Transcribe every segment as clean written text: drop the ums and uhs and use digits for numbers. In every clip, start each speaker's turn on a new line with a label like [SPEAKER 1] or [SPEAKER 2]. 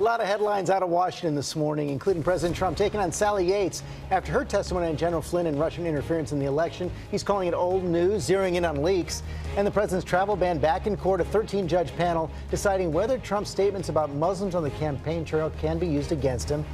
[SPEAKER 1] A lot of headlines out of Washington this morning, including President Trump taking on Sally Yates after her testimony on General Flynn and Russian interference in the election. He's calling it old news, zeroing in on leaks. And the president's travel ban back in court, a 13-judge panel deciding whether Trump's statements about Muslims on the campaign trail can be used against him.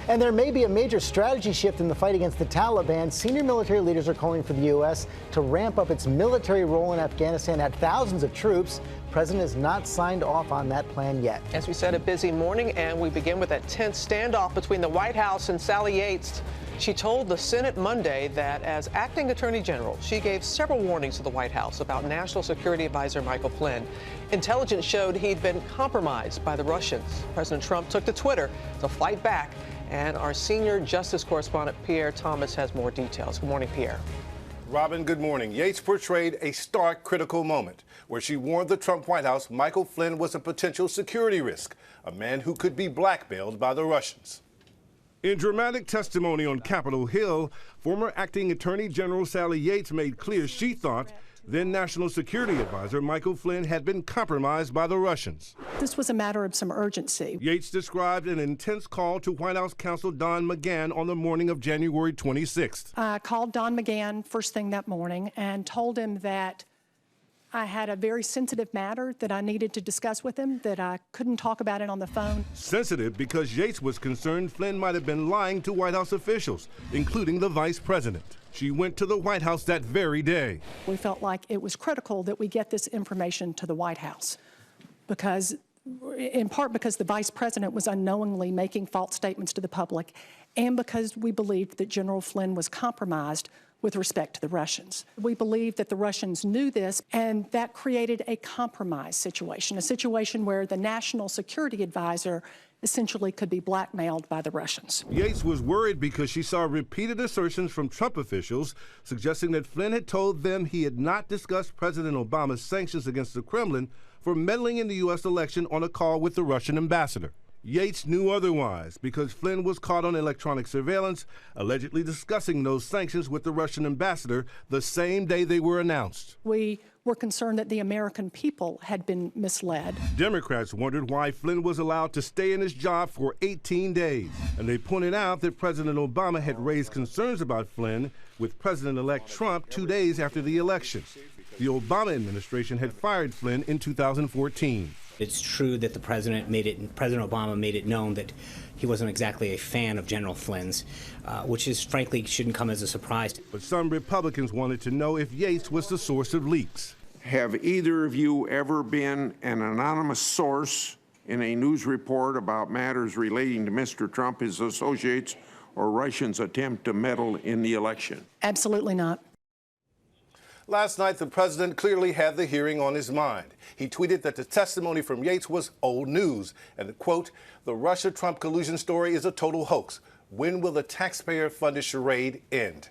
[SPEAKER 1] And there may be a major strategy shift in the fight against the Taliban. Senior military leaders are calling for the U.S. to ramp up its military role in Afghanistan at thousands of troops. The president has not signed off on that plan yet.
[SPEAKER 2] As we said, a busy morning, and we begin with that tense standoff between the White House and Sally Yates. She told the Senate Monday that as acting attorney general, she gave several warnings to the White House about National Security Advisor Michael Flynn. Intelligence showed he'd been compromised by the Russians. President Trump took to Twitter to fight back, and our senior justice correspondent Pierre Thomas has more details. Good morning, Pierre.
[SPEAKER 3] Robin, good morning. Yates portrayed a stark, critical moment where she warned the Trump White House Michael Flynn was a potential security risk, a man who could be blackmailed by the Russians. In dramatic testimony on Capitol Hill, former acting Attorney General Sally Yates made clear she thought then National Security Advisor Michael Flynn had been compromised by the Russians.
[SPEAKER 4] This was a matter of some urgency.
[SPEAKER 3] Yates described an intense call to White House counsel Don McGahn on the morning of January 26th.
[SPEAKER 4] I called Don McGahn first thing that morning and told him that I had a very sensitive matter that I needed to discuss with him, that I couldn't talk about it on the phone.
[SPEAKER 3] Sensitive because Yates was concerned Flynn might have been lying to White House officials, including the vice president. She went to the White House that very day.
[SPEAKER 4] We felt like it was critical that we get this information to the White House because, in part because the vice president was unknowingly making false statements to the public and because we believed that General Flynn was compromised with respect to the Russians. We believe that the Russians knew this, and that created a compromise situation, a situation where the National Security Advisor essentially could be blackmailed by the Russians.
[SPEAKER 3] Yates was worried because she saw repeated assertions from Trump officials suggesting that Flynn had told them he had not discussed President Obama's sanctions against the Kremlin for meddling in the U.S. election on a call with the Russian ambassador. Yates knew otherwise because Flynn was caught on electronic surveillance, allegedly discussing those sanctions with the Russian ambassador the same day they were announced.
[SPEAKER 4] We were concerned that the American people had been misled.
[SPEAKER 3] Democrats wondered why Flynn was allowed to stay in his job for 18 days. And they pointed out that President Obama had raised concerns about Flynn with President-elect Trump 2 days after the election. The Obama administration had fired Flynn in 2014.
[SPEAKER 5] It's true that President Obama made it known that he wasn't exactly a fan of General Flynn's, which is frankly shouldn't come as a surprise.
[SPEAKER 3] But some Republicans wanted to know if Yates was the source of leaks.
[SPEAKER 6] Have either of you ever been an anonymous source in a news report about matters relating to Mr. Trump, his associates, or Russians' attempt to meddle in the election?
[SPEAKER 4] Absolutely not.
[SPEAKER 3] Last night, the president clearly had the hearing on his mind. He tweeted that the testimony from Yates was old news and, quote, the Russia-Trump collusion story is a total hoax. When will the taxpayer-funded charade end?